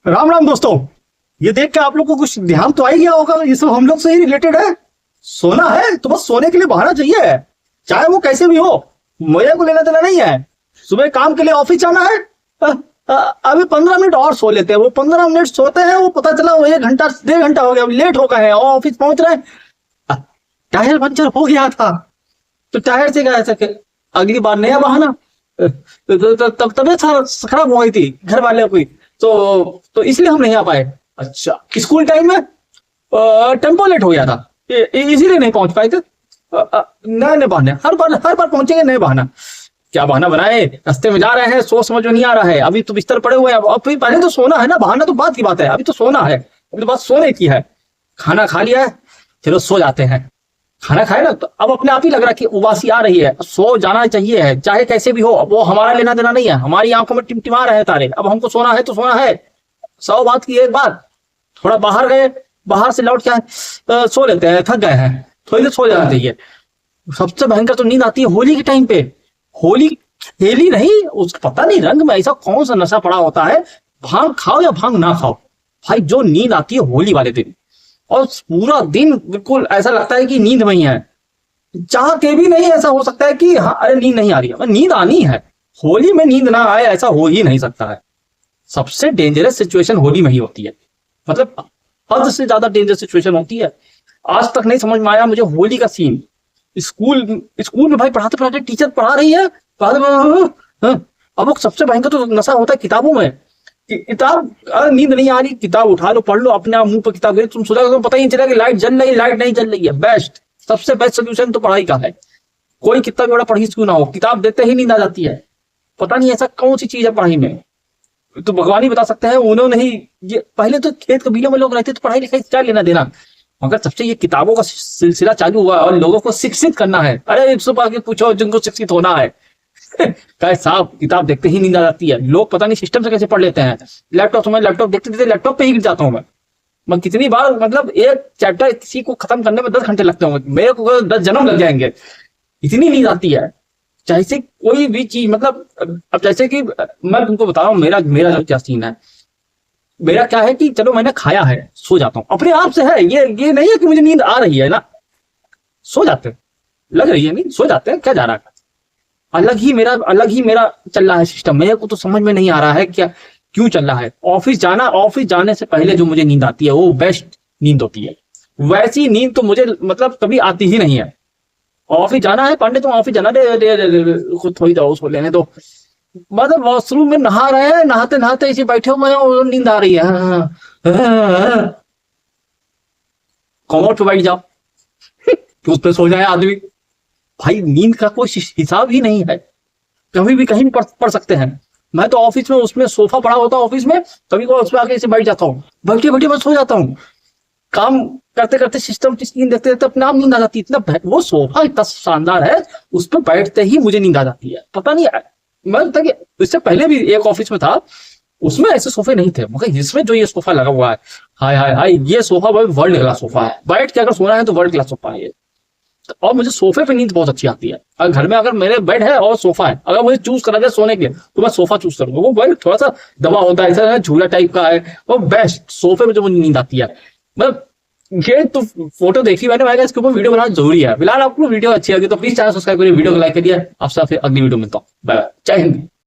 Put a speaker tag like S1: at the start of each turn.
S1: राम राम दोस्तों। ये देख के आप लोग को कुछ ध्यान तो आ ही गया होगा, ये सब हम लोग से ही रिलेटेड है। सोना है तो बस सोने के लिए बहाना चाहिए, चाहे वो कैसे भी हो। मुझे को लेना देना नहीं है। सुबह काम के लिए ऑफिस जाना है, अभी 15 मिनट और सो लेते हैं। वो 15 मिनट सोते हैं, वो पता चला वो 1 घंटा 1.5 घंटा हो गया, लेट हो गए हैं और ऑफिस पहुंच रहे हैं। टायर पंचर हो गया था तो टायर से गया था, अगली बार नया बहाना। तब तबियत खराब हो गई थी घर वाले की, तो इसलिए हम नहीं आ पाए। अच्छा, स्कूल टाइम में टेम्पो लेट हो गया था, इसीलिए नहीं पहुंच पाए थे। नए बहाने, हर बार पहुंचेंगे नए बहाना। क्या बहाना बनाए, रास्ते में जा रहे हैं, सोच समझ में नहीं आ रहा है। अभी तो बिस्तर पड़े हुए हैं, अब पहले तो सोना है ना, बहाना तो बात की बात है। अभी तो सोना है, अभी तो बात सोने की है। खाना खा लिया है, चलो सो जाते हैं। खाना खाए ना तो अब अपने आप ही लग रहा है कि उबासी आ रही है, सो जाना चाहिए है, चाहे कैसे भी हो। वो हमारा लेना देना नहीं है, हमारी आंखों में टिमटिमा रहे हैं तारे। अब हमको सोना है तो सोना है। 100 बात की एक बात, थोड़ा बाहर गए, बाहर से लौट के सो लेते हैं, थक गए हैं, थोड़ी देर सो जाना चाहिए। सबसे भयंकर तो नींद आती है होली के टाइम पे। होली खेली नहीं, उसको पता नहीं रंग में ऐसा कौन सा नशा पड़ा होता है। भांग खाओ या भांग ना खाओ, भाई जो नींद आती है होली वाले दिन, और पूरा दिन बिल्कुल ऐसा लगता है कि नींद में ही है। चाह के भी नहीं ऐसा हो सकता है कि हाँ अरे नींद नहीं आ रही है, नींद आनी है। होली में नींद ना आए ऐसा हो ही नहीं सकता है। सबसे डेंजरस सिचुएशन होली में ही होती है, मतलब हद से ज्यादा डेंजरस सिचुएशन होती है। आज तक नहीं समझ में आया मुझे होली का सीन। स्कूल में भाई पढ़ाते पढ़ाते टीचर पढ़ा रही है, अब वो सबसे भयंकर तो नशा होता है किताबों में। किताब, अगर नींद नहीं आ रही किताब उठा लो, पढ़ लो, अपने आप मुंह पर किताब तुम सोचा, तुम पता ही नहीं चला कि लाइट जल रही है लाइट नहीं जल रही है। बेस्ट, सबसे बेस्ट सोल्यूशन तो पढ़ाई का है। कोई कितना भी बड़ा पढ़ी क्यों ना हो, किताब देते ही नींद आ जाती है। पता नहीं ऐसा कौन सी चीज है पढ़ाई में, तो भगवान ही बता सकते हैं। उन्होंने ही ये, पहले तो खेत कबीलों में लोग रहते तो पढ़ाई लिखाई क्या लेना देना, मगर सबसे ये किताबों का सिलसिला चालू हुआ और लोगों को शिक्षित करना है। अरे सुबह आके पूछो जिनको शिक्षित होना है कहे साहब किताब देखते ही नींद आ जाती है। लोग पता नहीं सिस्टम से कैसे पढ़ लेते हैं। लैपटॉप देखते लैपटॉप पे ही गिर जाता हूँ मैं कितनी बार, मतलब एक चैप्टर किसी को खत्म करने में 10 घंटे लगते होंगे, मेरे को 10 जन्म लग जाएंगे, इतनी नींद आती है। जैसे कोई भी चीज, मतलब अब जैसे कि मैं तुमको बता रहा हूँ मेरा क्या सीन है। मेरा क्या है कि चलो मैंने खाया है, सो जाता हूँ अपने आप से है। ये नहीं है कि मुझे नींद आ रही है ना, सो जाते हैं, लग रही है नींद, सो जाते हैं, क्या जा रहा है। अलग ही मेरा चल रहा है सिस्टम। मेरे को तो समझ में नहीं आ रहा है क्या क्यों चल रहा है। ऑफिस जाने से पहले जो मुझे नींद आती है वो बेस्ट नींद होती है। वैसी नींद तो मुझे मतलब कभी आती ही नहीं है। ऑफिस जाना है पांडे, तुम ऑफिस जाना, थोड़ी जाओ सो लेने दो। मतलब वॉशरूम में नहा रहे हैं, नहाते नहाते इसे बैठे हुए नींद आ रही है। कमोड पे बैठ जाओ तो उस पे सो जाए आदमी। भाई नींद का कोई हिसाब ही नहीं है, कभी भी कहीं पढ़ सकते हैं। मैं तो ऑफिस में उसमें सोफा पड़ा होता है ऑफिस में, कभी उस पर आके ऐसे बैठ जाता हूँ, बैठे बैठे मैं सो जाता हूँ। काम करते करते सिस्टम की स्क्रीन देखते देखते अपने आप नींद आ जाती है। इतना वो सोफा इतना शानदार है, उस पर बैठते ही मुझे नींद आ जाती है। पता नहीं, मैं इससे पहले भी एक ऑफिस में था, उसमें ऐसे सोफे नहीं थे, मगर इसमें जो ये सोफा लगा हुआ है, हाय हाय हाय, ये सोफा भाई वर्ल्ड क्लास सोफा है। बैठ के अगर सोना है तो वर्ल्ड क्लास सोफा है ये। और मुझे सोफे पे नींद बहुत अच्छी आती है। अगर घर में अगर मेरे बेड है और सोफा है, अगर मुझे चूज करा जाए सोने के लिए तो मैं सोफा चूज करूंगा। वो बेड थोड़ा सा दबा होता है, ऐसा झूला टाइप का है, वो बेस्ट सोफे में जो मुझे नींद आती है। मतलब ये तो फोटो देखी मैंने इसके ऊपर वीडियो बनाना जरूरी है। फिलहाल आपको वीडियो अच्छी लगी तो प्लीज चैनल सब्सक्राइब करिए, वीडियो को लाइक करिए। आपसे फिर अगली वीडियो मिलता हूँ। बाय बाय, जय हिंद।